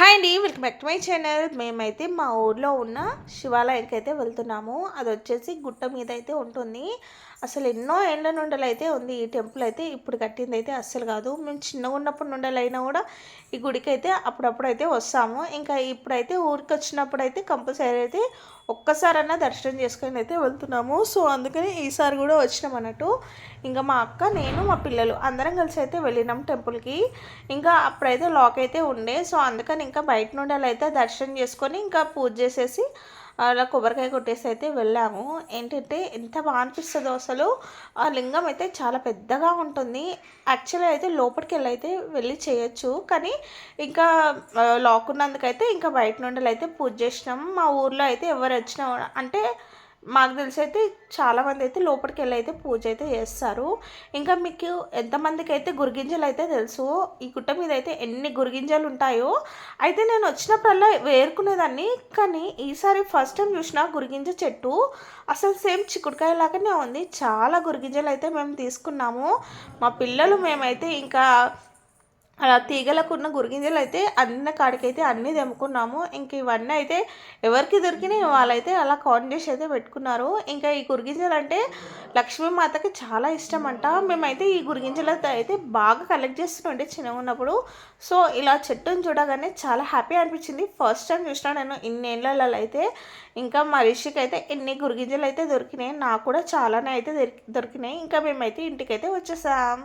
Hi అండి, welcome back to my channel. మేమైతే మా ఊర్లో ఉన్న శివాలయానికి అయితే వెళ్తున్నాము. అది వచ్చేసి గుట్ట మీద అయితే ఉంటుంది. అసలు ఎన్నో ఏళ్ళ నుండలైతే ఉంది ఈ టెంపుల్ అయితే. ఇప్పుడు కట్టింది అయితే అస్సలు కాదు. మేము చిన్నగా ఉన్నప్పుడు నుండలైనా కూడా ఈ గుడికి అయితే అప్పుడప్పుడు అయితే వస్తాము. ఇంకా ఇప్పుడైతే ఊరికి వచ్చినప్పుడు అయితే కంపల్సరీ అయితే ఒక్కసారన్నా దర్శనం చేసుకొని అయితే వెళ్తున్నాము. సో అందుకని ఈసారి కూడా వచ్చినాం అన్నట్టు. ఇంకా మా అక్క, నేను, మా పిల్లలు అందరం కలిసి అయితే వెళ్ళినాం టెంపుల్కి. ఇంకా అప్పుడైతే లాక్ అయితే ఉండే. సో అందుకని ఇంకా బయట నుండి అలా అయితే దర్శనం చేసుకొని ఇంకా పూజ చేసేసి అలా కొబ్బరికాయ కొట్టేసి అయితే వెళ్ళాము. ఏంటంటే ఎంత బాగా అనిపిస్తుందో అసలు. ఆ లింగం అయితే చాలా పెద్దగా ఉంటుంది. యాక్చువల్గా అయితే లోపలికి వెళ్ళి చేయొచ్చు, కానీ ఇంకా లాక్ ఉన్నందుకైతే ఇంకా బయట నుండి అయితే పూజ చేసినాం. మా ఊర్లో అయితే ఎవరు వచ్చినా అంటే మాకు తెలిసి అయితే చాలామంది అయితే లోపలికి అయితే పూజ అయితే చేస్తారు. ఇంకా మీకు ఎంతమందికి అయితే గురిగింజలు అయితే తెలుసు, ఈ గుట్ట మీద అయితే ఎన్ని గురిగింజలు ఉంటాయో అయితే నేను వచ్చినప్పుడల్లా వేరుకునేదాన్ని. కానీ ఈసారి ఫస్ట్ టైం చూసిన గురిగింజ చెట్టు అసలు సేమ్ చిక్కుడుకాయ లాగానే ఉంది. చాలా గురిగింజలు అయితే మేము తీసుకున్నాము. మా పిల్లలు మేమైతే ఇంకా అలా తీగలకున్న గురిగింజలు అయితే అన్న కాడికైతే అన్నీ తెంపుకున్నాము. ఇంక ఇవన్నీ అయితే ఎవరికి దొరికినాయి వాళ్ళైతే అలా కౌంట్ చేసి అయితే పెట్టుకున్నారు. ఇంకా ఈ గురిగింజలు అంటే లక్ష్మీమాతకి చాలా ఇష్టం అంట. మేమైతే ఈ గురిగింజలతో అయితే బాగా కలెక్ట్ చేస్తుండే చిన్నగా ఉన్నప్పుడు. సో ఇలా చెట్టును చూడగానే చాలా హ్యాపీ అనిపించింది. ఫస్ట్ టైం చూసినా నేను ఇన్నేళ్ళలో అయితే. ఇంకా మా రిషికి అయితే ఎన్ని గురిగింజలు అయితే దొరికినాయి, నాకు కూడా చాలానే అయితే దొరికినాయి. ఇంకా మేమైతే ఇంటికైతే వచ్చేసాం.